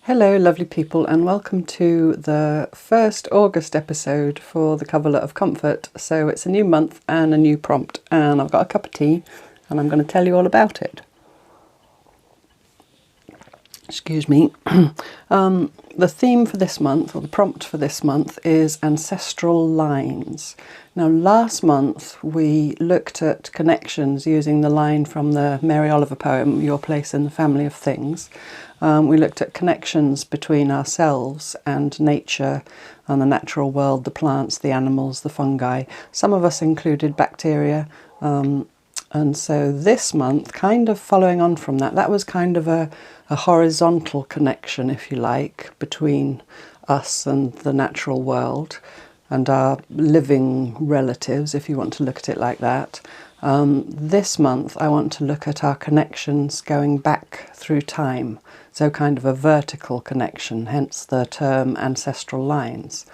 Hello lovely people, and welcome to the first August episode for the Coverlet of Comfort. So it's a new month and a new prompt, and I've got a cup of tea and I'm going to tell you all about it. Excuse me. The theme for this month, or the prompt for this month, is Ancestral Lines. Now last month we looked at connections using the line from the Mary Oliver poem, Your Place in the Family of Things. We looked at connections between ourselves and nature and the natural world, the plants, the animals, the fungi. Some of us included bacteria. And so this month, kind of following on from that, that was kind of a horizontal connection, if you like, between us and the natural world and our living relatives, if you want to look at it like that. This month I want to look at our connections going back through time, so kind of a vertical connection, hence the term ancestral lines.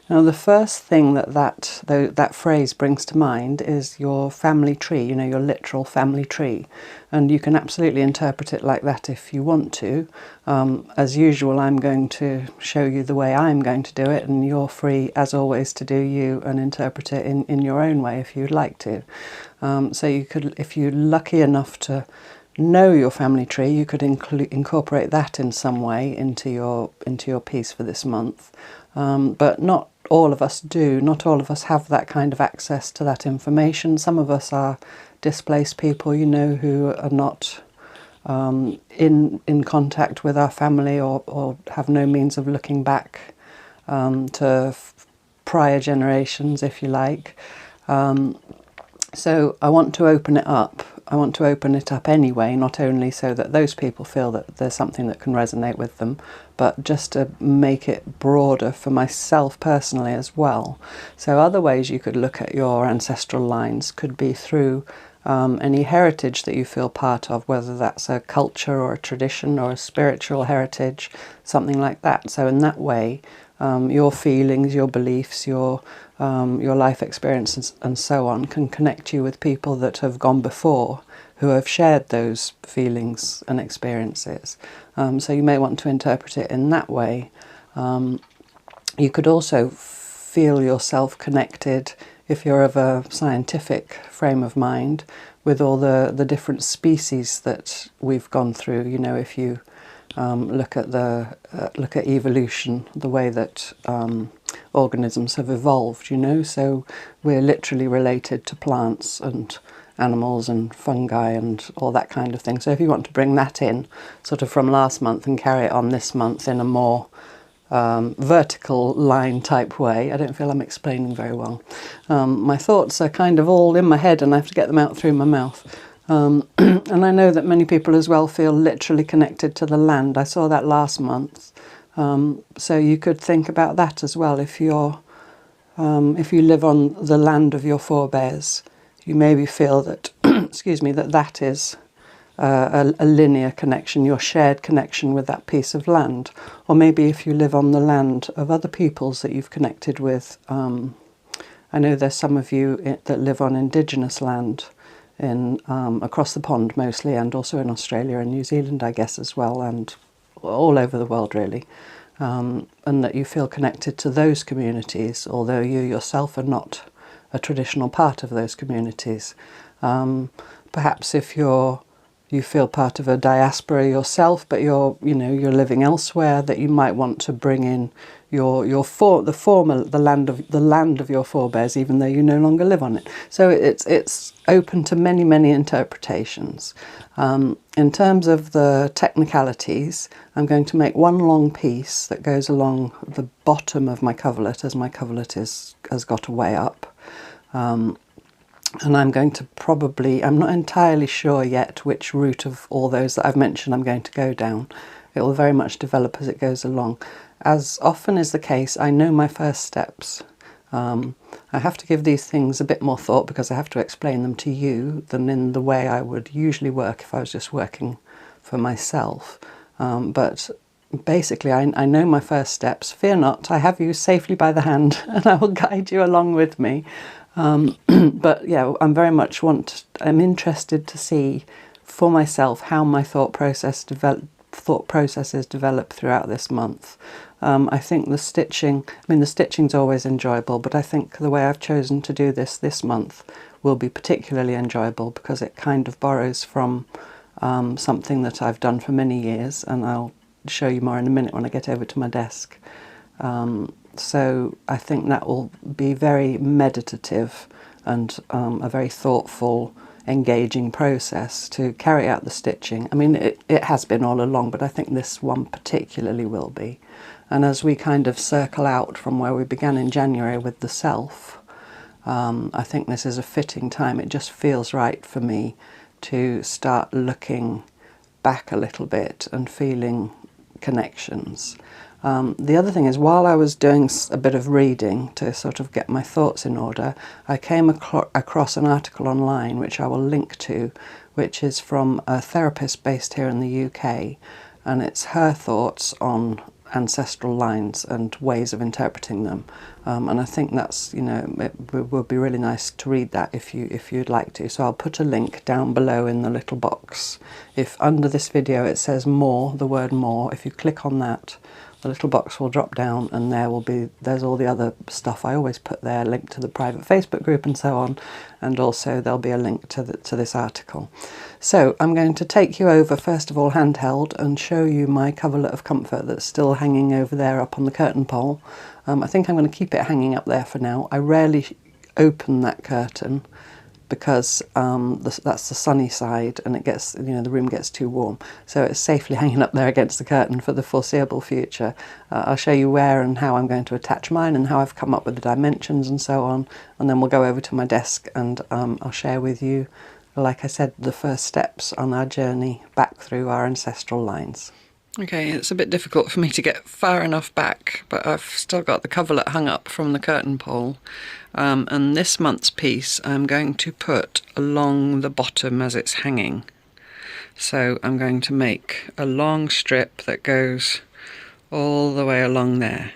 Now the first thing that phrase brings to mind is your family tree, you know, your literal family tree. And you can absolutely interpret it like that if you want to. As usual, I'm going to show you the way I'm going to do it, and you're free, as always, to do you and interpret it in your own way if you'd like to. So you could, if you're lucky enough to know your family tree, you could incorporate that in some way into your piece for this month. But not all of us do. Not all of us have that kind of access to that information. Some of us are displaced people, you know, who are not in contact with our family, or have no means of looking back to prior generations, if you like. So I want to open it up. I want to open it up anyway, not only so that those people feel that there's something that can resonate with them, but just to make it broader for myself personally as well. So other ways you could look at your ancestral lines could be through any heritage that you feel part of, whether that's a culture or a tradition or a spiritual heritage, something like that. So in that way, your feelings, your beliefs, your life experiences and so on can connect you with people that have gone before, who have shared those feelings and experiences. So you may want to interpret it in that way. You could also feel yourself connected, if you're of a scientific frame of mind, with all the different species that we've gone through. You know, if you look at evolution, the way that organisms have evolved, you know, so we're literally related to plants and animals and fungi and all that kind of thing. So if you want to bring that in sort of from last month and carry it on this month in a more vertical line type way. I don't feel I'm explaining very well. My thoughts are kind of all in my head and I have to get them out through my mouth. And I know that many people as well feel literally connected to the land. I saw that last month. So you could think about that as well. If you live on the land of your forebears, you maybe feel that, excuse me, that is a linear connection, your shared connection with that piece of land. Or maybe if you live on the land of other peoples that you've connected with. I know there's some of you that live on indigenous land in across the pond mostly, and also in Australia and New Zealand, I guess, as well, and all over the world really. And that you feel connected to those communities, although you yourself are not a traditional part of those communities. Perhaps if you feel part of a diaspora yourself, but you're living elsewhere, that you might want to bring in the land of your forebears, even though you no longer live on it. So it's open to many interpretations. In terms of the technicalities, I'm going to make one long piece that goes along the bottom of my coverlet, as my coverlet has got a way up. And I'm going to I'm not entirely sure yet which route of all those that I've mentioned I'm going to go down. It will very much develop as it goes along. As often is the case, I know my first steps. I have to give these things a bit more thought because I have to explain them to you than in the way I would usually work if I was just working for myself. But basically, I know my first steps. Fear not, I have you safely by the hand and I will guide you along with me. But yeah, I'm interested to see for myself how my thought process thought processes develop throughout this month. I think the stitching, the stitching's always enjoyable, but I think the way I've chosen to do this month will be particularly enjoyable because it kind of borrows from something that I've done for many years, and I'll show you more in a minute when I get over to my desk. So I think that will be very meditative and a very thoughtful, engaging process to carry out the stitching. I mean, it has been all along, but I think this one particularly will be. And as we kind of circle out from where we began in January with the self, I think this is a fitting time. It just feels right for me to start looking back a little bit and feeling connections. The other thing is, while I was doing a bit of reading to sort of get my thoughts in order, I came across an article online which I will link to, which is from a therapist based here in the UK, and it's her thoughts on ancestral lines and ways of interpreting them. And I think that's, it would be really nice to read that if you'd like to. So I'll put a link down below in the little box. If under this video it says more, the word more, if you click on that, the little box will drop down, and there's all the other stuff I always put there, link to the private Facebook group and so on, and also there'll be a link to this article. So I'm going to take you over, first of all handheld, and show you my coverlet of comfort that's still hanging over there up on the curtain pole. I think I'm going to keep it hanging up there for now. I rarely open that curtain because that's the sunny side, and it gets, the room gets too warm. So it's safely hanging up there against the curtain for the foreseeable future. I'll show you where and how I'm going to attach mine and how I've come up with the dimensions and so on. And then we'll go over to my desk and I'll share with you, like I said, the first steps on our journey back through our ancestral lines. Okay, it's a bit difficult for me to get far enough back, but I've still got the coverlet hung up from the curtain pole. And this month's piece I'm going to put along the bottom as it's hanging. So I'm going to make a long strip that goes all the way along there.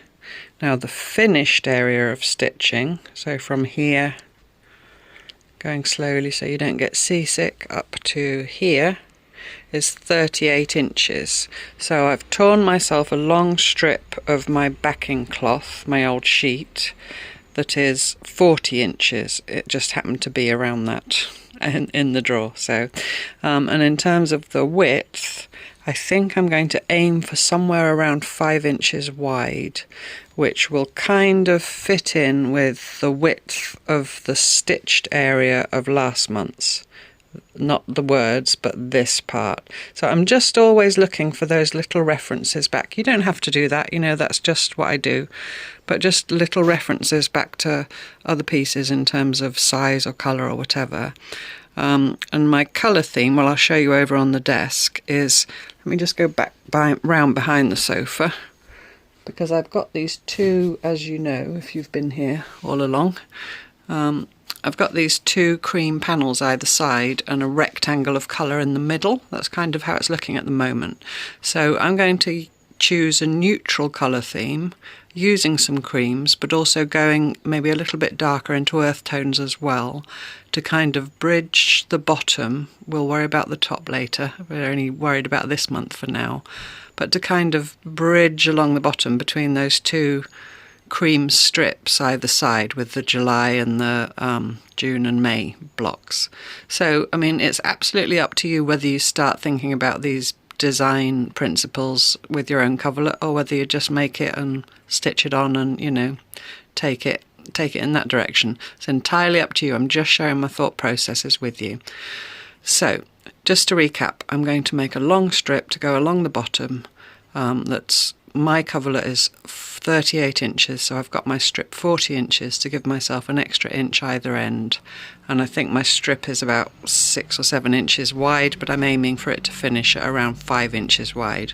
Now the finished area of stitching, so from here, going slowly so you don't get seasick, up to here, is 38 inches. So I've torn myself a long strip of my backing cloth, my old sheet, that is 40 inches. It just happened to be around that in the drawer. So, and in terms of the width, I think I'm going to aim for somewhere around 5 inches wide, which will kind of fit in with the width of the stitched area of last month's. Not the words, but this part. So I'm just always looking for those little references back. You don't have to do that, that's just what I do. But just little references back to other pieces in terms of size or colour or whatever. And my colour theme, well, I'll show you over on the desk, is, let me just go back round behind the sofa, because I've got these two, as you know, if you've been here all along, I've got these two cream panels either side and a rectangle of colour in the middle. That's kind of how it's looking at the moment. So I'm going to choose a neutral colour theme, using some creams, but also going maybe a little bit darker into earth tones as well, to kind of bridge the bottom. We'll worry about the top later. We're only worried about this month for now. But to kind of bridge along the bottom between those two cream strips either side with the July and the June and May blocks. So, it's absolutely up to you whether you start thinking about these design principles with your own coverlet, or whether you just make it and stitch it on and, take it in that direction. It's entirely up to you. I'm just sharing my thought processes with you. So, just to recap, I'm going to make a long strip to go along the bottom. My coverlet is 38 inches, so I've got my strip 40 inches to give myself an extra inch either end. And I think my strip is about 6 or 7 inches wide, but I'm aiming for it to finish at around 5 inches wide.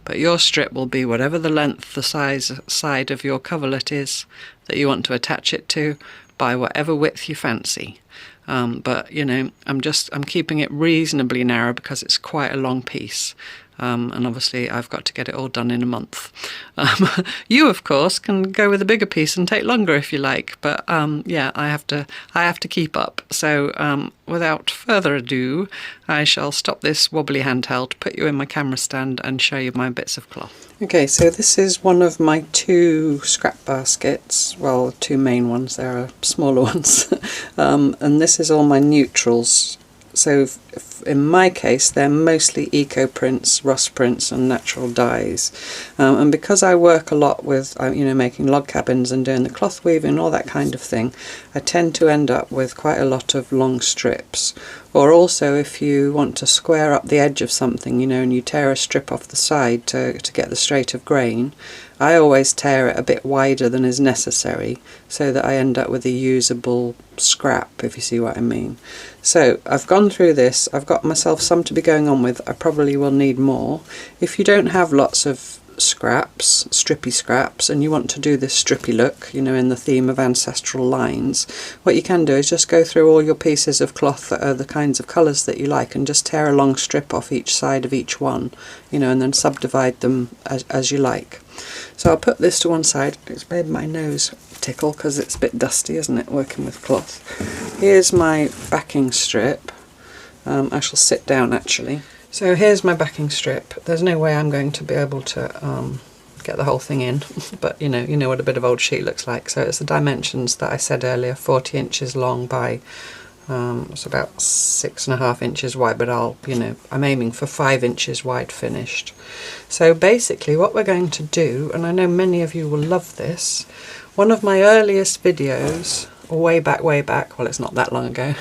But your strip will be whatever the length, the side of your coverlet is that you want to attach it to, by whatever width you fancy. But I'm keeping it reasonably narrow because it's quite a long piece. and obviously I've got to get it all done in a month. You of course can go with a bigger piece and take longer if you like, but yeah, I have to keep up. So without further ado, I shall stop this wobbly handheld, put you in my camera stand and show you my bits of cloth. Okay, so this is one of my 2 scrap baskets, well, 2 main ones, there are smaller ones, and this is all my neutrals. So in my case, they're mostly eco prints, rust prints and natural dyes. And because I work a lot with, you know, making log cabins and doing the cloth weaving and all that kind of thing, I tend to end up with quite a lot of long strips. Or also if you want to square up the edge of something, you know, and you tear a strip off the side to get the straight of grain, I always tear it a bit wider than is necessary so that I end up with a usable scrap, if you see what I mean. So I've gone through this, I've got myself some to be going on with, I probably will need more. If you don't have lots of scraps, strippy scraps, and you want to do this strippy look, you know, in the theme of Ancestral Lines, what you can do is just go through all your pieces of cloth that are the kinds of colours that you like and just tear a long strip off each side of each one, you know, and then subdivide them as you like. So I'll put this to one side. It's made my nose tickle because it's a bit dusty, isn't it, working with cloth. Here's my backing strip. I shall sit down actually. So here's my backing strip. There's no way I'm going to be able to get the whole thing in, but you know what a bit of old sheet looks like. So it's the dimensions that I said earlier, 40 inches long by it's about 6.5 inches wide, but I'm aiming for 5 inches wide finished. So basically what we're going to do, and I know many of you will love this, one of my earliest videos, way back, well it's not that long ago,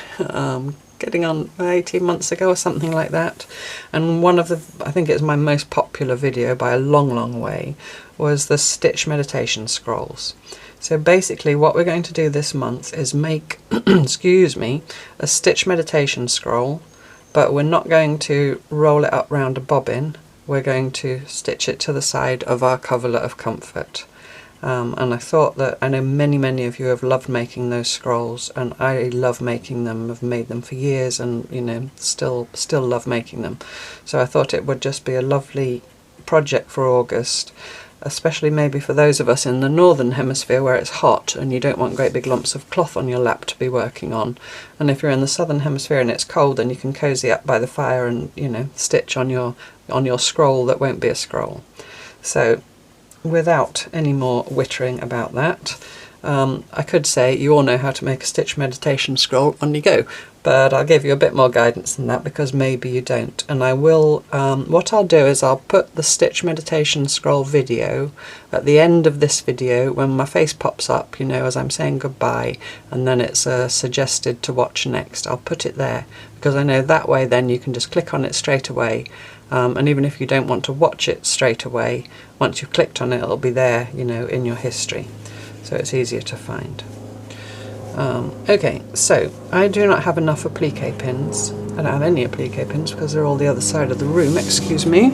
getting on 18 months ago or something like that, and one of the, I think it's my most popular video by a long way, was the stitch meditation scrolls. So basically what we're going to do this month is make excuse me, a stitch meditation scroll, but we're not going to roll it up round a bobbin, we're going to stitch it to the side of our coverlet of comfort. And I thought that, I know many of you have loved making those scrolls, and I love making them, I've made them for years, and you know, still love making them. So I thought it would just be a lovely project for August, especially maybe for those of us in the northern hemisphere where it's hot and you don't want great big lumps of cloth on your lap to be working on. And if you're in the southern hemisphere and it's cold, then you can cozy up by the fire and, you know, stitch on your scroll that won't be a scroll. So without any more wittering about that, I could say you all know how to make a stitch meditation scroll, on you go, but I'll give you a bit more guidance than that because maybe you don't. And I will, what I'll do is I'll put the stitch meditation scroll video at the end of this video when my face pops up, you know, as I'm saying goodbye, and then it's suggested to watch next. I'll put it there because I know that way then you can just click on it straight away. And even if you don't want to watch it straight away, once you've clicked on it, it'll be there, you know, in your history. So it's easier to find. Okay, so I do not have enough applique pins. I don't have any applique pins because they're all the other side of the room. Excuse me.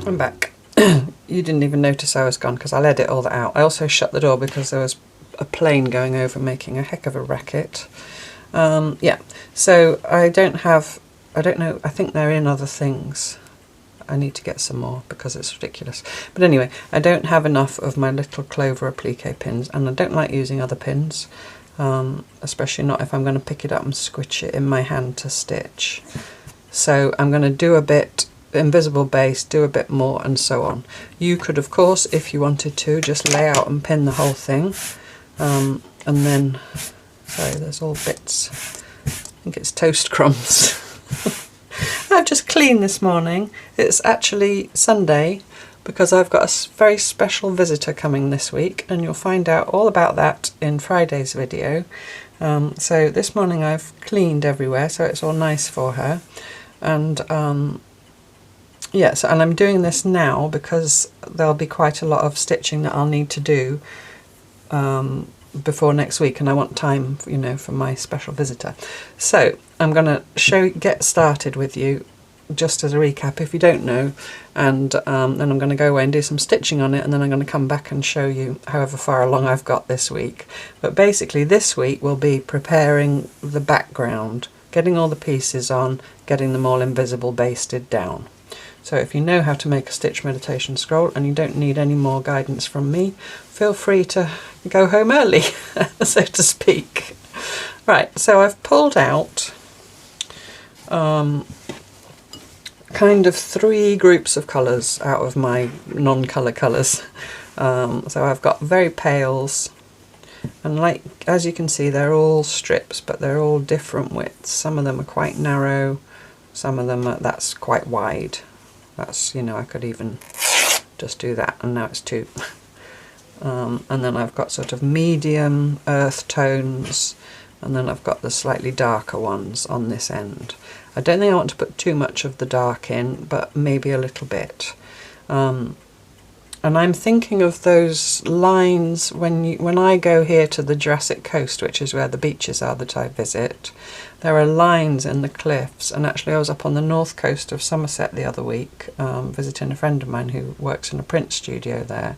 I'm back. You didn't even notice I was gone because I'll edit all that out. I also shut the door because there was a plane going over making a heck of a racket. Yeah, so I don't know, I think they're in other things. I need to get some more because it's ridiculous. But anyway, I don't have enough of my little clover applique pins, and I don't like using other pins, especially not if I'm going to pick it up and squitch it in my hand to stitch. So I'm going to do a bit invisible base, do a bit more, and so on. You could, of course, if you wanted to, just lay out and pin the whole thing, and then, sorry, there's all bits. I think it's toast crumbs. I've just cleaned this morning. It's actually Sunday because I've got a very special visitor coming this week, and you'll find out all about that in Friday's video. So this morning I've cleaned everywhere so it's all nice for her, and yes, and I'm doing this now because there'll be quite a lot of stitching that I'll need to do before next week, and I want time, you know, for my special visitor. So I'm going to get started with you just as a recap if you don't know, and then I'm going to go away and do some stitching on it, and then I'm going to come back and show you however far along I've got this week. But basically this week will be preparing the background, getting all the pieces on, getting them all invisible basted down. So if you know how to make a stitch meditation scroll and you don't need any more guidance from me, feel free to go home early, so to speak. Right, so I've pulled out kind of 3 groups of colours out of my non-colour colours. So I've got very pales, and like as you can see they're all strips, but they're all different widths. Some of them are quite narrow, some of them are, that's quite wide. That's, you know, I could even just do that, and now it's 2. And then I've got sort of medium earth tones, and then I've got the slightly darker ones on this end. I don't think I want to put too much of the dark in, but maybe a little bit. And I'm thinking of those lines when I go here to the Jurassic Coast, which is where the beaches are that I visit. There are lines in the cliffs, and actually I was up on the north coast of Somerset the other week visiting a friend of mine who works in a print studio there,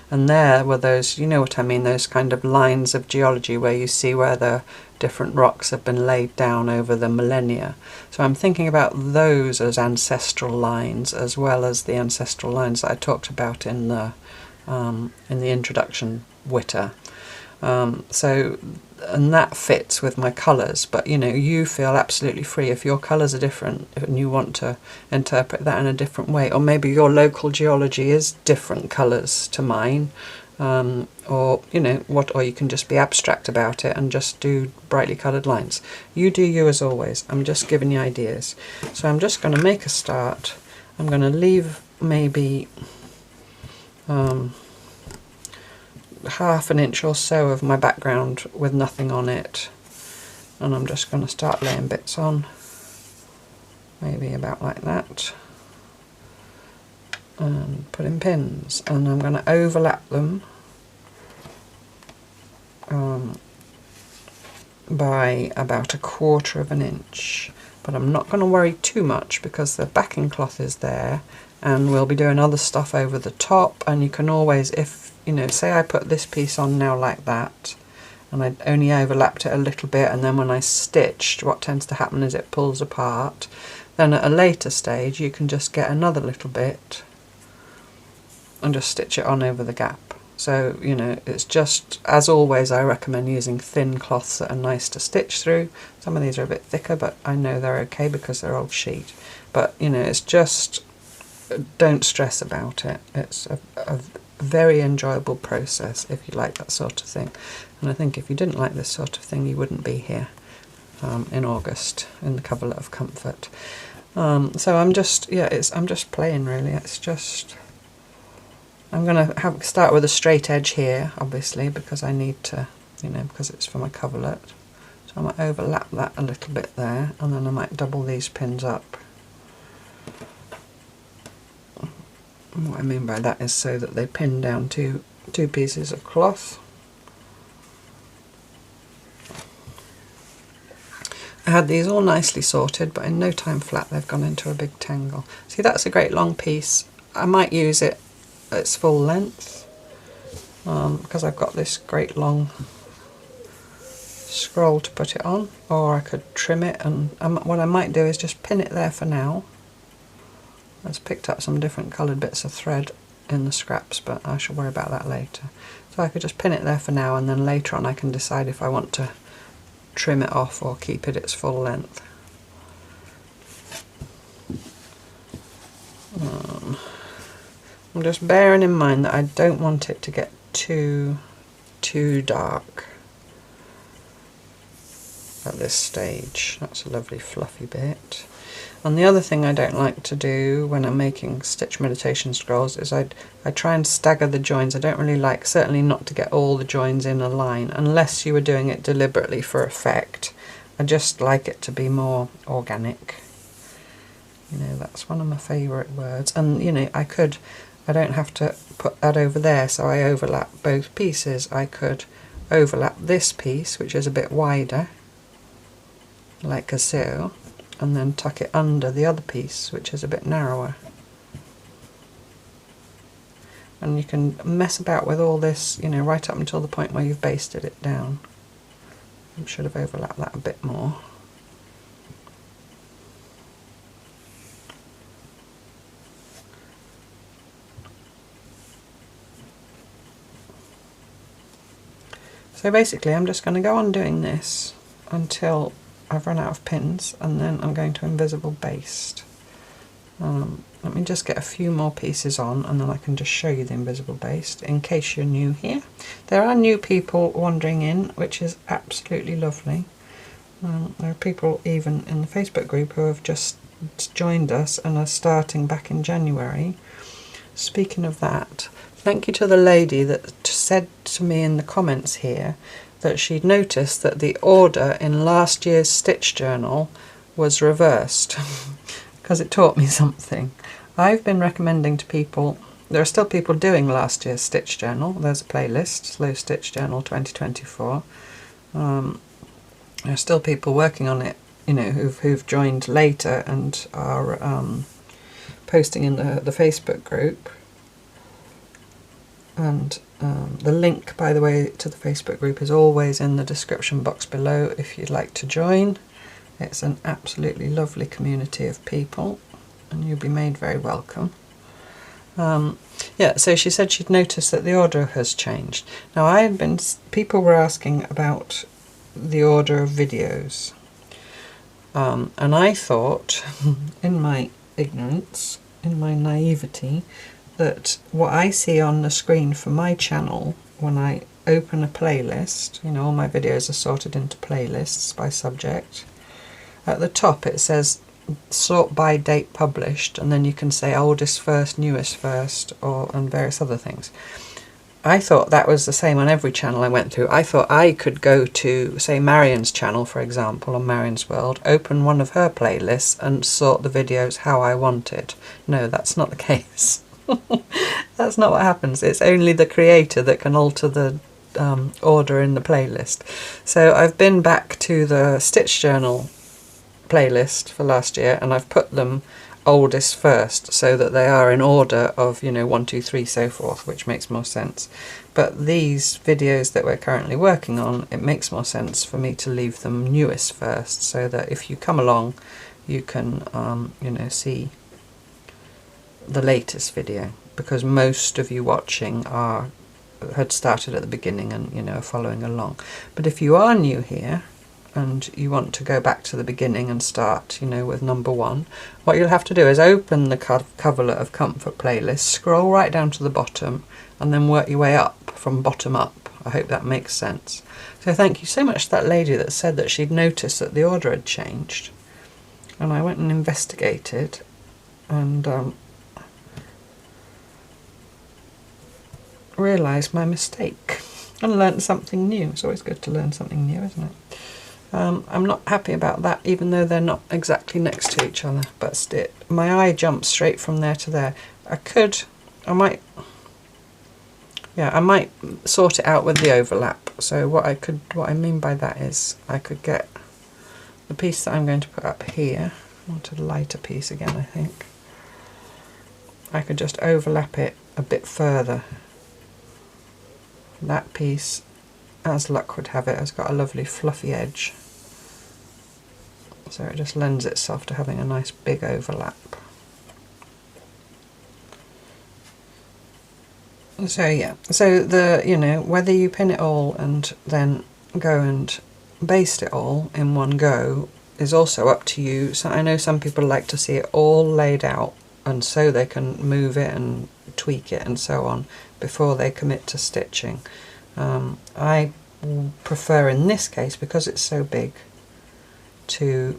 and there were those, you know what I mean, those kind of lines of geology where you see where the different rocks have been laid down over the millennia. So I'm thinking about those as ancestral lines, as well as the ancestral lines that I talked about in the introduction witter. And that fits with my colours, but you know, you feel absolutely free if your colours are different and you want to interpret that in a different way, or maybe your local geology is different colours to mine, or you know what, or you can just be abstract about it and just do brightly coloured lines. You do you, as always. I'm just giving you ideas. So I'm just going to make a start. I'm going to leave maybe half an inch or so of my background with nothing on it, and I'm just going to start laying bits on, maybe about like that, and put in pins, and I'm going to overlap them by about 1/4 of an inch, but I'm not going to worry too much because the backing cloth is there and we'll be doing other stuff over the top. And you can always, if you know, say I put this piece on now like that, and I only overlapped it a little bit, and then when I stitched, what tends to happen is it pulls apart. Then at a later stage you can just get another little bit and just stitch it on over the gap. So, you know, it's just, as always, I recommend using thin cloths that are nice to stitch through. Some of these are a bit thicker, but I know they're okay because they're old sheet. But, you know, it's just, don't stress about it. It's a very enjoyable process if you like that sort of thing. And I think if you didn't like this sort of thing, you wouldn't be here in August in the Coverlet of Comfort. So I'm just, yeah, I'm just playing really. It's just, I'm going to start with a straight edge here, obviously, because I need to, you know, because it's for my coverlet. So I might overlap that a little bit there, and then I might double these pins up. And what I mean by that is so that they pin down two pieces of cloth. I had these all nicely sorted, but in no time flat they've gone into a big tangle. See, that's a great long piece. I might use it its full length because I've got this great long scroll to put it on, or I could trim it, and what I might do is just pin it there for now. I've picked up some different coloured bits of thread in the scraps, but I shall worry about that later. So I could just pin it there for now, and then later on I can decide if I want to trim it off or keep it its full length. I'm just bearing in mind that I don't want it to get too dark at this stage. That's a lovely fluffy bit. And the other thing I don't like to do when I'm making stitch meditation scrolls is I try and stagger the joins. I don't really like, certainly not to get all the joins in a line, unless you were doing it deliberately for effect. I just like it to be more organic. You know, that's one of my favourite words. And you know, I don't have to put that over there, so I overlap both pieces. I could overlap this piece, which is a bit wider, like so, and then tuck it under the other piece, which is a bit narrower. And you can mess about with all this, you know, right up until the point where you've basted it down. I should have overlapped that a bit more. So basically I'm just going to go on doing this until I've run out of pins, and then I'm going to invisible baste. Let me just get a few more pieces on, and then I can just show you the invisible baste in case you're new here. There are new people wandering in, which is absolutely lovely. There are people even in the Facebook group who have just joined us and are starting back in January. Speaking of that, thank you to the lady that said to me in the comments here that she'd noticed that the order in last year's stitch journal was reversed because it taught me something. I've been recommending to people, there are still people doing last year's stitch journal. There's a playlist, Slowstitch Journal 2024. There are still people working on it, you know, who've joined later and are posting in the Facebook group. And the link, by the way, to the Facebook group is always in the description box below if you'd like to join. It's an absolutely lovely community of people, and you'll be made very welcome. Yeah, so she said she'd noticed that the order has changed. Now, people were asking about the order of videos, and I thought, in my ignorance, in my naivety, that what I see on the screen for my channel when I open a playlist, you know, all my videos are sorted into playlists by subject. At the top it says sort by date published, and then you can say oldest first, newest first, and various other things. I thought that was the same on every channel I went through. I thought I could go to, say, Marion's channel, for example, on Marion's World, open one of her playlists and sort the videos how I wanted. No, that's not the case. That's not what happens. It's only the creator that can alter the order in the playlist. So I've been back to the Stitch Journal playlist for last year, and I've put them oldest first so that they are in order of, you know, 1, 2, 3, so forth, which makes more sense. But these videos that we're currently working on, it makes more sense for me to leave them newest first, so that if you come along you can you know, see the latest video, because most of you watching had started at the beginning and, you know, are following along. But if you are new here and you want to go back to the beginning and start, you know, with number 1, what you'll have to do is open the Coverlet of Comfort playlist, scroll right down to the bottom, and then work your way up from bottom up. I hope that makes sense. So thank you so much to that lady that said that she'd noticed that the order had changed, and I went and investigated and realised my mistake and learnt something new. It's always good to learn something new, isn't it? I'm not happy about that, even though they're not exactly next to each other, but my eye jumps straight from there to there. I might sort it out with the overlap. So what I mean by that is I could get the piece that I'm going to put up here, I wanted a lighter piece again, I think. I could just overlap it a bit further. That piece, as luck would have it, has got a lovely fluffy edge, so it just lends itself to having a nice big overlap. So yeah, so you know, whether you pin it all and then go and baste it all in one go is also up to you. So I know some people like to see it all laid out, and so they can move it and tweak it and so on before they commit to stitching. I prefer in this case, because it's so big, to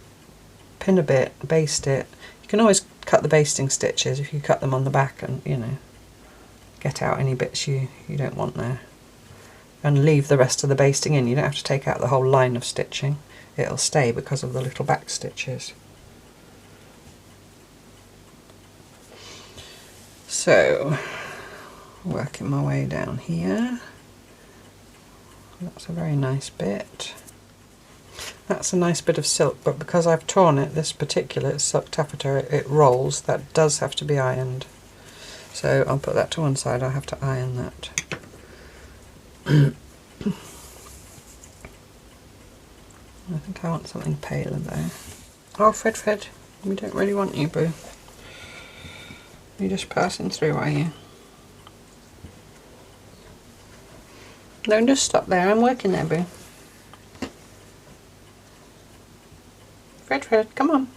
pin a bit, baste it. You can always cut the basting stitches if you cut them on the back and, you know, get out any bits you don't want there, and leave the rest of the basting in. You don't have to take out the whole line of stitching. It'll stay because of the little back stitches. So, working my way down here. That's a very nice bit. That's a nice bit of silk, but because I've torn it, this particular silk taffeta, it rolls. That does have to be ironed. So I'll put that to one side. I'll have to iron that. I think I want something paler though. Oh, Fred, we don't really want you, boo. You're just passing through, are you? Don't just stop there, I'm working there, boo. Fred, Fred, come on.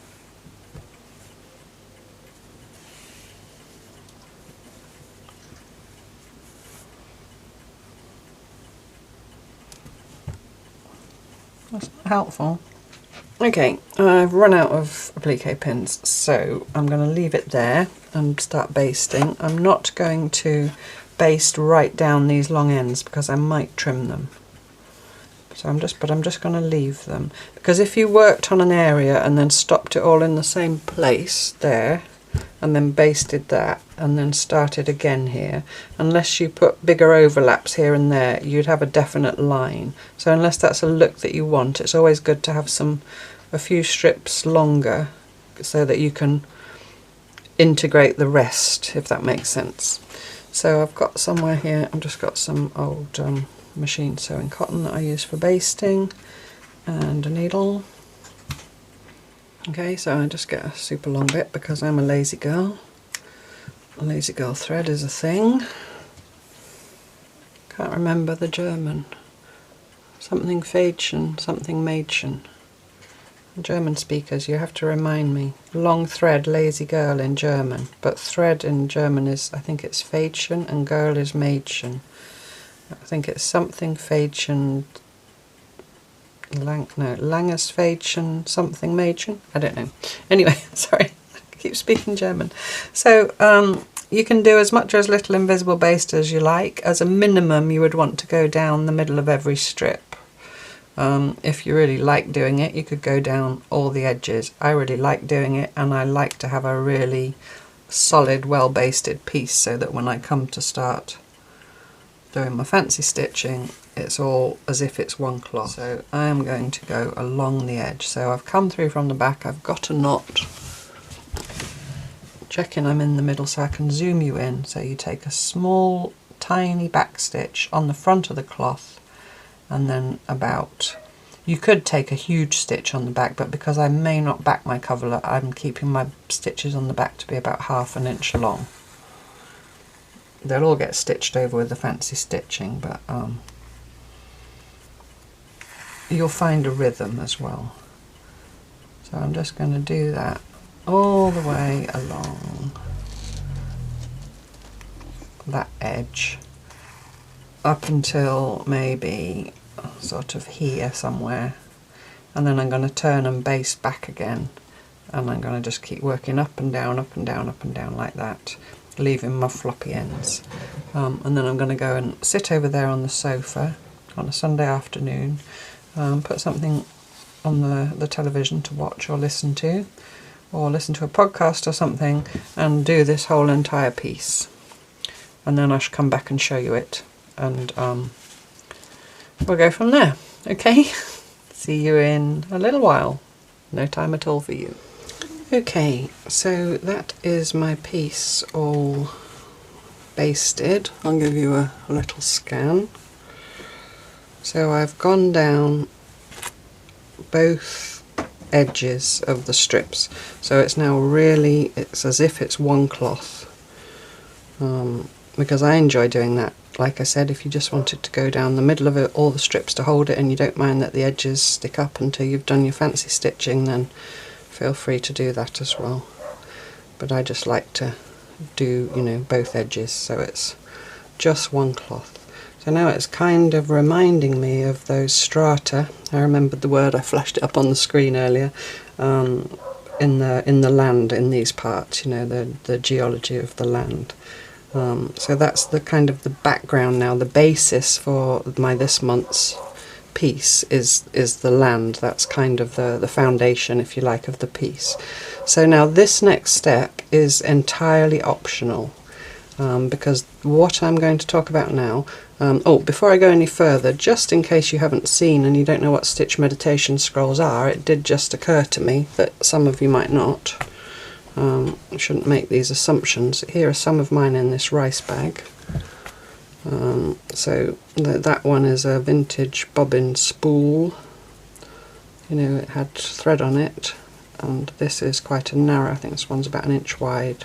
That's not helpful. Okay, I've run out of applique pins, so I'm going to leave it there and start basting. I'm not going to baste right down these long ends because I might trim them. So I'm just going to leave them, because if you worked on an area and then stopped it all in the same place there and then basted that and then started again here, unless you put bigger overlaps here and there, you'd have a definite line. So unless that's a look that you want, it's always good to have a few strips longer so that you can integrate the rest, if that makes sense. So I've got somewhere here, I've just got some old machine sewing cotton that I use for basting and a needle. Okay, so I just get a super long bit because I'm a lazy girl. A lazy girl thread is a thing. Can't remember the German. Something Fädchen, something Mädchen. German speakers, you have to remind me. Long thread, lazy girl in German, but thread in German is, I think it's Fädchen and girl is Mädchen. I think it's something Fädchen, langes Fädchen, something Mädchen. I don't know. Anyway, sorry, I keep speaking German. So you can do as much or as little invisible baste as you like. As a minimum, you would want to go down the middle of every strip. If you really like doing it, you could go down all the edges. I really like doing it, and I like to have a really solid, well basted piece so that when I come to start doing my fancy stitching, it's all as if it's one cloth. So I am going to go along the edge. So I've come through from the back, I've got a knot, checking I'm in the middle so I can zoom you in. So you take a small tiny back stitch on the front of the cloth, and then you could take a huge stitch on the back, but because I may not back my coverlet, I'm keeping my stitches on the back to be about 1/2 inch long. They'll all get stitched over with the fancy stitching, but you'll find a rhythm as well. So I'm just going to do that all the way along that edge up until maybe sort of here somewhere, and then I'm going to turn and baste back again, and I'm going to just keep working up and down, up and down, up and down like that, leaving my floppy ends. And then I'm going to go and sit over there on the sofa on a Sunday afternoon, put something on the television to watch or listen to a podcast or something, and do this whole entire piece. And then I shall come back and show you it, and we'll go from there. Okay, see you in a little while. No time at all for you. Okay, so that is my piece all basted. I'll give you a little scan. So I've gone down both edges of the strips, so it's now really, it's as if it's one cloth, because I enjoy doing that. Like I said, if you just wanted to go down the middle of it, all the strips to hold it, and you don't mind that the edges stick up until you've done your fancy stitching, then feel free to do that as well. But I just like to do, you know, both edges, so it's just one cloth. So now it's kind of reminding me of those strata. I remembered the word, I flashed it up on the screen earlier, in the land in these parts, you know, the geology of the land. So that's the kind of the background now. The basis for this month's piece is the land. That's kind of the foundation, if you like, of the piece. So now this next step is entirely optional, because what I'm going to talk about now, before I go any further, just in case you haven't seen and you don't know what stitch meditation scrolls are, it did just occur to me that some of you might not. I shouldn't make these assumptions. Here are some of mine in this rice bag. So that one is a vintage bobbin spool. You know, it had thread on it, and this is quite a narrow, I think this one's about 1 inch wide,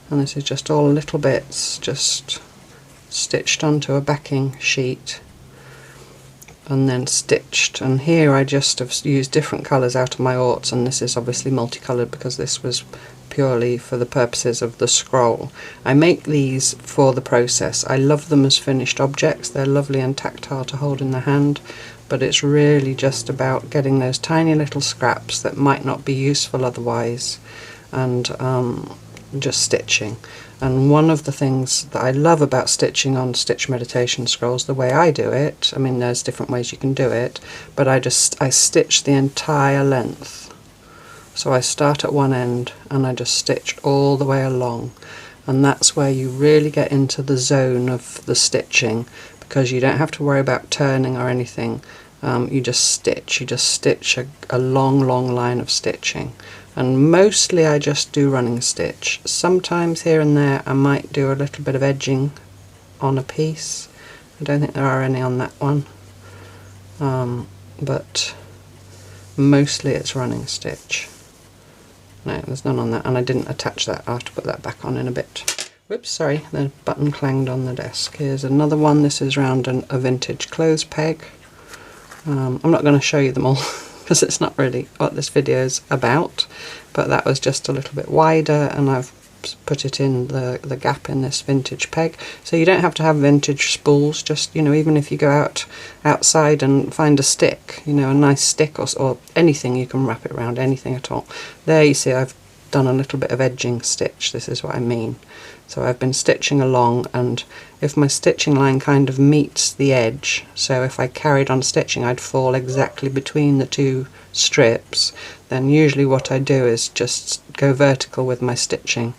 and this is just all little bits just stitched onto a backing sheet and then stitched. And here I just have used different colours out of my orts, and this is obviously multicoloured because this was purely for the purposes of the scroll. I make these for the process. I love them as finished objects. They're lovely and tactile to hold in the hand, but it's really just about getting those tiny little scraps that might not be useful otherwise, and just stitching. And one of the things that I love about stitching on stitch meditation scrolls, the way I do it, I mean there's different ways you can do it, but I stitch the entire length. So I start at one end and I just stitch all the way along, and that's where you really get into the zone of the stitching, because you don't have to worry about turning or anything. You just stitch a long line of stitching. And mostly I just do running stitch. Sometimes here and there I might do a little bit of edging on a piece. I don't think there are any on that one, but mostly it's running stitch. No, there's none on that, and I didn't attach that. I'll have to put that back on in a bit. Whoops, sorry, the button clanged on the desk. Here's another one. This is round a vintage clothes peg. I'm not going to show you them all because it's not really what this video is about, but that was just a little bit wider, and I've put it in the gap in this vintage peg. So you don't have to have vintage spools, just, you know, even if you go outside and find a stick, you know, a nice stick or anything, you can wrap it around, anything at all. There you see I've done a little bit of edging stitch. This is what I mean. So I've been stitching along, and if my stitching line kind of meets the edge, so if I carried on stitching I'd fall exactly between the two strips, then usually what I do is just go vertical with my stitching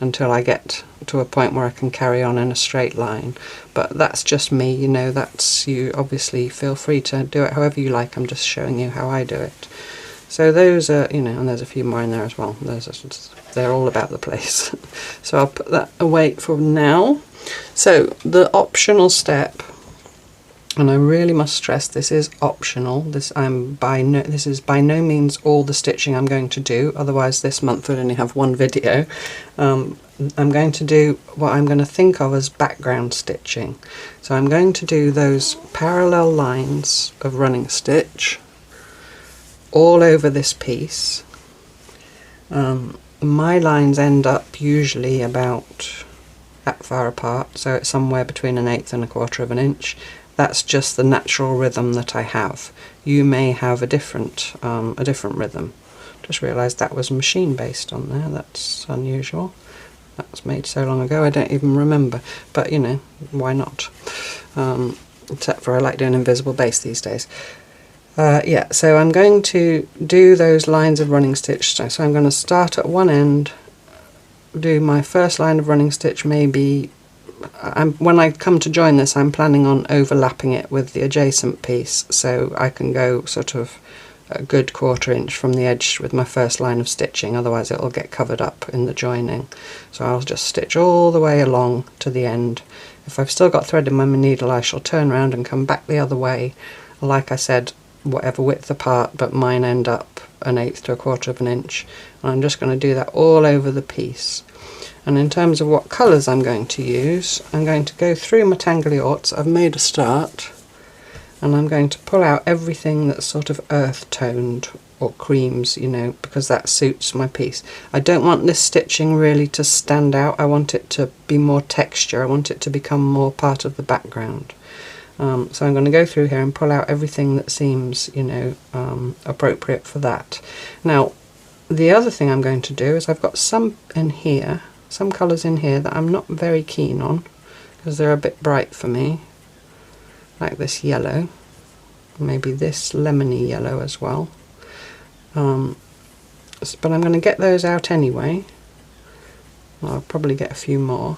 until I get to a point where I can carry on in a straight line. But that's just me, you know, that's, you obviously feel free to do it however you like. I'm just showing you how I do it. So those are, you know, and there's a few more in there as well. They're all about the place. So I'll put that away for now. So the optional step, and I really must stress this is optional. This is by no means all the stitching I'm going to do. Otherwise this month would only have one video. I'm going to do what I'm going to think of as background stitching. So I'm going to do those parallel lines of running stitch all over this piece. My lines end up usually about that far apart, so it's somewhere between 1/8 and 1/4 of an inch. That's just the natural rhythm that I have. You may have a different rhythm. Just realised that was machine based on there. That's unusual. That was made so long ago I don't even remember, but you know, why not? Except for I like doing invisible baste these days. Yeah, so I'm going to do those lines of running stitch. So I'm going to start at one end, do my first line of running stitch. Maybe when I come to join this, I'm planning on overlapping it with the adjacent piece, so I can go sort of a good 1/4 inch from the edge with my first line of stitching, otherwise it'll get covered up in the joining. So I'll just stitch all the way along to the end. If I've still got thread in my needle, I shall turn around and come back the other way. Like I said, whatever width apart, but mine end up 1/8 to 1/4 of an inch, and I'm just going to do that all over the piece. And in terms of what colours I'm going to use, I'm going to go through my tangly orts. I've made a start, and I'm going to pull out everything that's sort of earth toned or creams, you know, because that suits my piece. I don't want this stitching really to stand out. I want it to be more texture. I want it to become more part of the background. So I'm going to go through here and pull out everything that seems, you know, appropriate for that. Now, the other thing I'm going to do is I've got some in here, some colours in here that I'm not very keen on because they're a bit bright for me, like this yellow, maybe this lemony yellow as well. But I'm going to get those out anyway. I'll probably get a few more.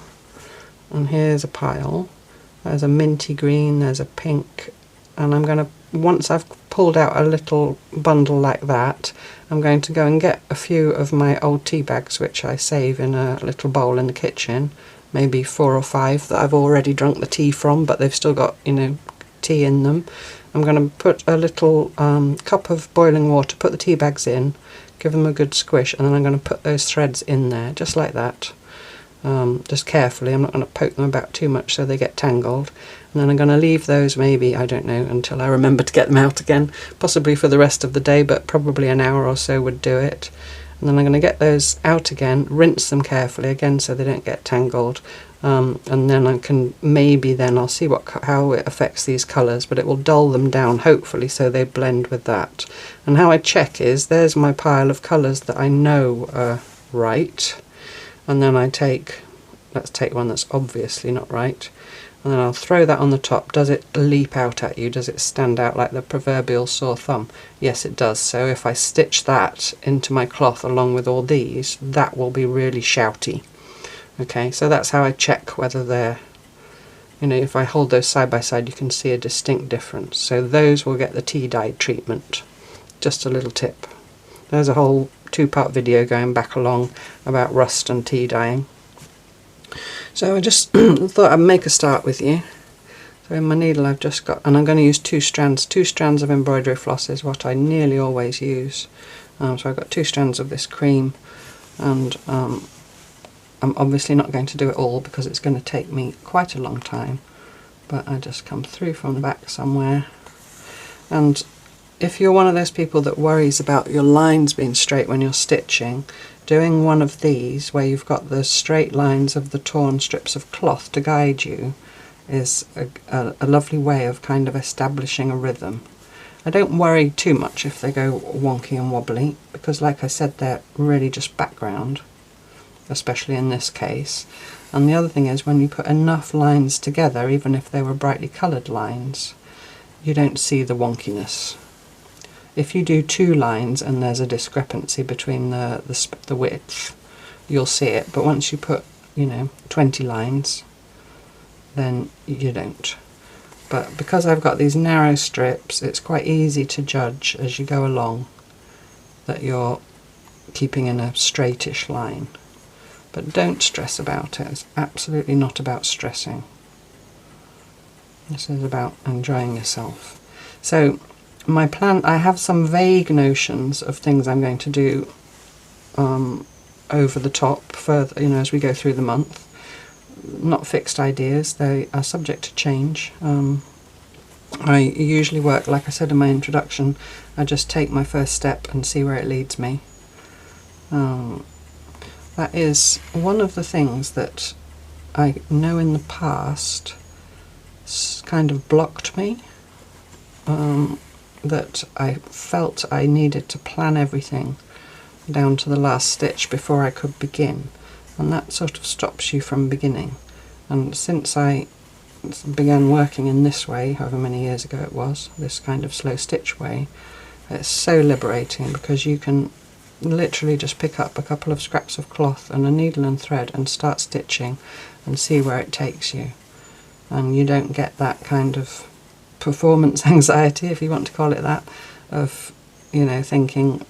And here's a pile. There's a minty green, there's a pink, and I'm going to, once I've pulled out a little bundle like that, I'm going to go and get a few of my old tea bags which I save in a little bowl in the kitchen, maybe 4 or 5 that I've already drunk the tea from, but they've still got, you know, tea in them. I'm going to put a little cup of boiling water, put the tea bags in, give them a good squish, and then I'm going to put those threads in there, just like that. just carefully. I'm not going to poke them about too much so they get tangled. And then I'm going to leave those maybe, I don't know, until I remember to get them out again, possibly for the rest of the day, but probably an hour or so would do it. And then I'm going to get those out again, rinse them carefully again so they don't get tangled, and then I can I'll see how it affects these colours, but it will dull them down hopefully so they blend with that. And how I check is, there's my pile of colours that I know are right, and then let's take one that's obviously not right, and then I'll throw that on the top. Does it leap out at you? Does it stand out like the proverbial sore thumb? Yes, it does. So if I stitch that into my cloth along with all these, that will be really shouty. Okay, so that's how I check whether they're, if I hold those side by side, you can see a distinct difference. So those will get the tea dye treatment. Just a little tip. There's a whole 2-part video going back along about rust and tea dyeing. So I just thought I'd make a start with you. So in my needle I've just got, and I'm going to use 2 strands. 2 strands of embroidery floss is what I nearly always use. So I've got 2 strands of this cream, and I'm obviously not going to do it all because it's going to take me quite a long time. But I just come through from the back somewhere. And if you're one of those people that worries about your lines being straight when you're stitching, doing one of these where you've got the straight lines of the torn strips of cloth to guide you is a lovely way of kind of establishing a rhythm. I don't worry too much if they go wonky and wobbly, because like I said, they're really just background, especially in this case. And the other thing is, when you put enough lines together, even if they were brightly coloured lines, you don't see the wonkiness. If you do 2 lines and there's a discrepancy between the width, you'll see it. But once you put, 20 lines, then you don't. But because I've got these narrow strips, it's quite easy to judge as you go along that you're keeping in a straightish line. But don't stress about it. It's absolutely not about stressing. This is about enjoying yourself. So my plan, I have some vague notions of things I'm going to do over the top further, as we go through the month. Not fixed ideas, they are subject to change. I usually work, like I said in my introduction, I just take my first step and see where it leads me. That is one of the things that I know in the past kind of blocked me. That I felt I needed to plan everything down to the last stitch before I could begin, and that sort of stops you from beginning. And since I began working in this way, however many years ago it was, this kind of slow stitch way, it's so liberating, because you can literally just pick up a couple of scraps of cloth and a needle and thread and start stitching and see where it takes you, and you don't get that kind of performance anxiety, if you want to call it that, of thinking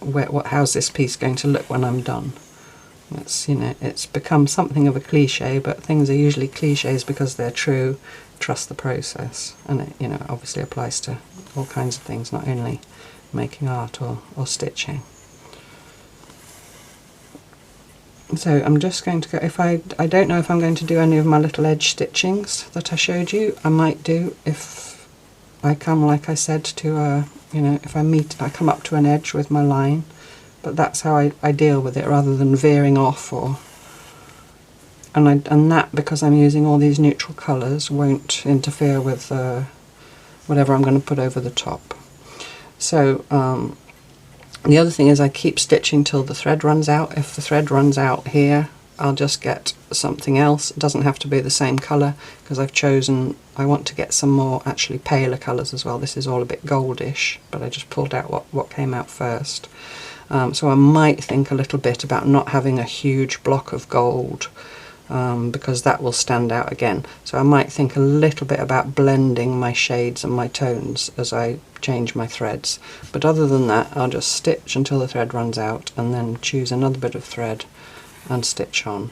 how's this piece going to look when I'm done. It's it's become something of a cliche, but things are usually cliches because they're true. Trust the process, and it obviously applies to all kinds of things, not only making art or stitching. So I'm just going to go, I don't know if I'm going to do any of my little edge stitchings that I showed you. I might do if I come, like I said, to if I come up to an edge with my line, but that's how I deal with it, rather than veering off and that, because I'm using all these neutral colours, won't interfere with whatever I'm going to put over the top. So the other thing is, I keep stitching till the thread runs out. If the thread runs out here, I'll just get something else. It doesn't have to be the same colour, because I want to get some more actually paler colours as well. This is all a bit goldish, but I just pulled out what came out first. So I might think a little bit about not having a huge block of gold, because that will stand out again. So I might think a little bit about blending my shades and my tones as I change my threads. But other than that, I'll just stitch until the thread runs out, and then choose another bit of thread and stitch on.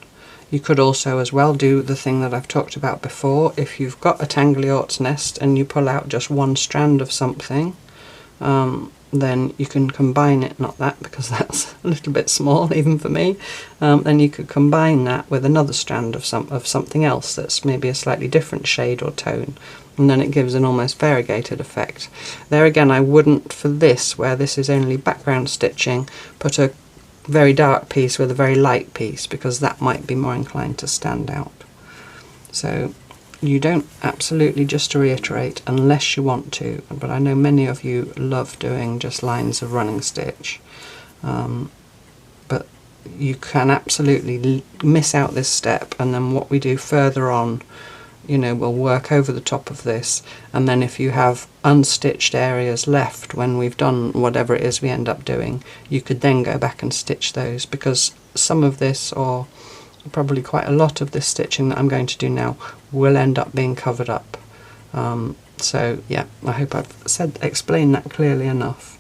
You could also as well do the thing that I've talked about before. If you've got a tangly ort's nest and you pull out just one strand of something, then you can combine it, not that because that's a little bit small even for me, then you could combine that with another strand of something else that's maybe a slightly different shade or tone, and then it gives an almost variegated effect. There again, I wouldn't, for this, where this is only background stitching, put a very dark piece with a very light piece, because that might be more inclined to stand out. So you don't absolutely, just to reiterate, unless you want to, but I know many of you love doing just lines of running stitch, but you can absolutely miss out this step, and then what we do further on, you know, we'll work over the top of this, and then if you have unstitched areas left when we've done whatever it is we end up doing, you could then go back and stitch those, because some of this, or probably quite a lot of this stitching that I'm going to do now, will end up being covered up. So yeah, I hope I've explained that clearly enough.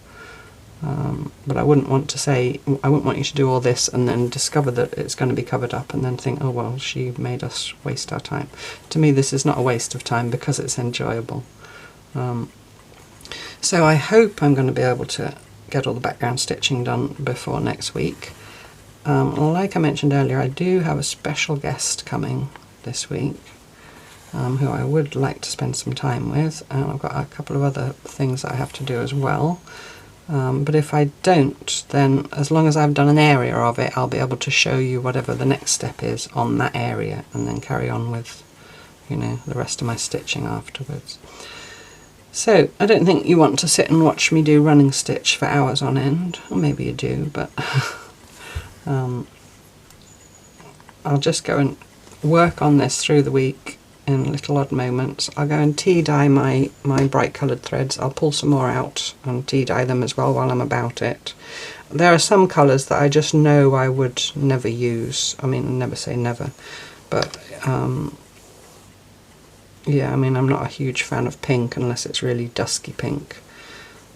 But I wouldn't want you to do all this and then discover that it's going to be covered up and then think, oh well, she made us waste our time. To me, this is not a waste of time because it's enjoyable. So I hope I'm going to be able to get all the background stitching done before next week. Like I mentioned earlier, I do have a special guest coming this week, who I would like to spend some time with, and I've got a couple of other things that I have to do as well. But if I don't, then as long as I've done an area of it, I'll be able to show you whatever the next step is on that area, and then carry on with, you know, the rest of my stitching afterwards. So I don't think you want to sit and watch me do running stitch for hours on end, or maybe you do, but I'll just go and work on this through the week in little odd moments. I'll go and tea dye my bright coloured threads. I'll pull some more out and tea dye them as well while I'm about it. There are some colours that I just know I would never use. I mean, never say never, but yeah, I mean, I'm not a huge fan of pink unless it's really dusky pink.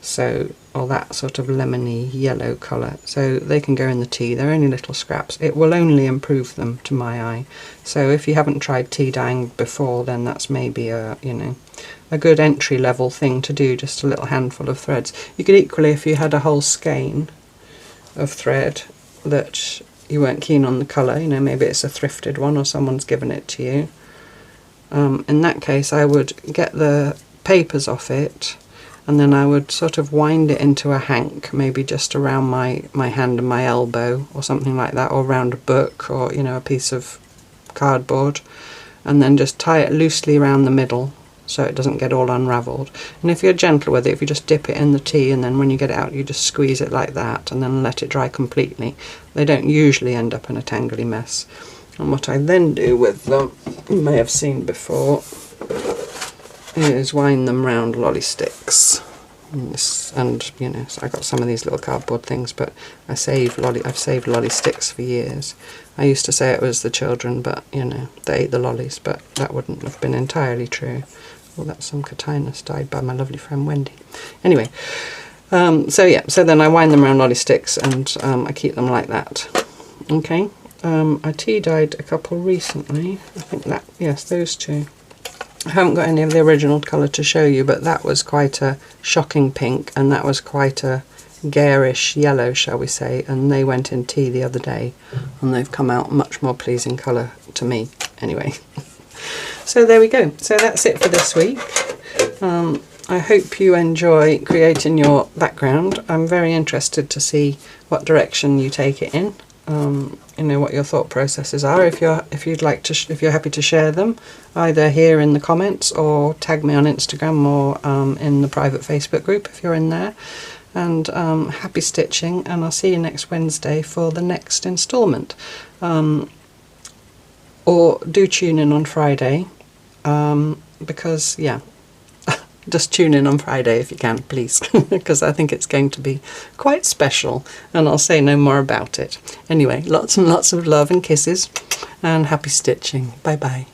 So, or that sort of lemony yellow colour, so they can go in the tea. They're only little scraps. It will only improve them to my eye. So if you haven't tried tea dyeing before, then that's maybe a, you know, a good entry level thing to do, just a little handful of threads. You could equally, if you had a whole skein of thread that you weren't keen on the colour, you know, maybe it's a thrifted one or someone's given it to you, in that case I would get the papers off it, and then I would sort of wind it into a hank, maybe just around my hand and my elbow or something like that, or around a book, or, you know, a piece of cardboard, and then just tie it loosely around the middle so it doesn't get all unravelled. And if you're gentle with it, if you just dip it in the tea and then when you get it out you just squeeze it like that and then let it dry completely, they don't usually end up in a tangly mess. And what I then do with them, you may have seen before, is wind them round lolly sticks. And you know, so I got some of these little cardboard things, but I've saved lolly sticks for years. I used to say it was the children, but you know, they ate the lollies, but that wouldn't have been entirely true. Well, that's some Kathryn dyed by my lovely friend Wendy. Anyway, so yeah, so then I wind them around lolly sticks and I keep them like that. Okay, I tea dyed a couple recently. I think that, yes, those two. I haven't got any of the original colour to show you, but that was quite a shocking pink, and that was quite a garish yellow, shall we say, and they went in tea the other day, and they've come out much more pleasing colour to me, anyway. So there we go. So that's it for this week. I hope you enjoy creating your background. I'm very interested to see what direction you take it in. You know, what your thought processes are. If you're happy to share them, either here in the comments or tag me on Instagram or in the private Facebook group if you're in there. And happy stitching, and I'll see you next Wednesday for the next instalment. Or do tune in on Friday, because yeah, just tune in on Friday if you can, please, because I think it's going to be quite special, and I'll say no more about it. Anyway, lots and lots of love and kisses, and happy stitching. Bye bye.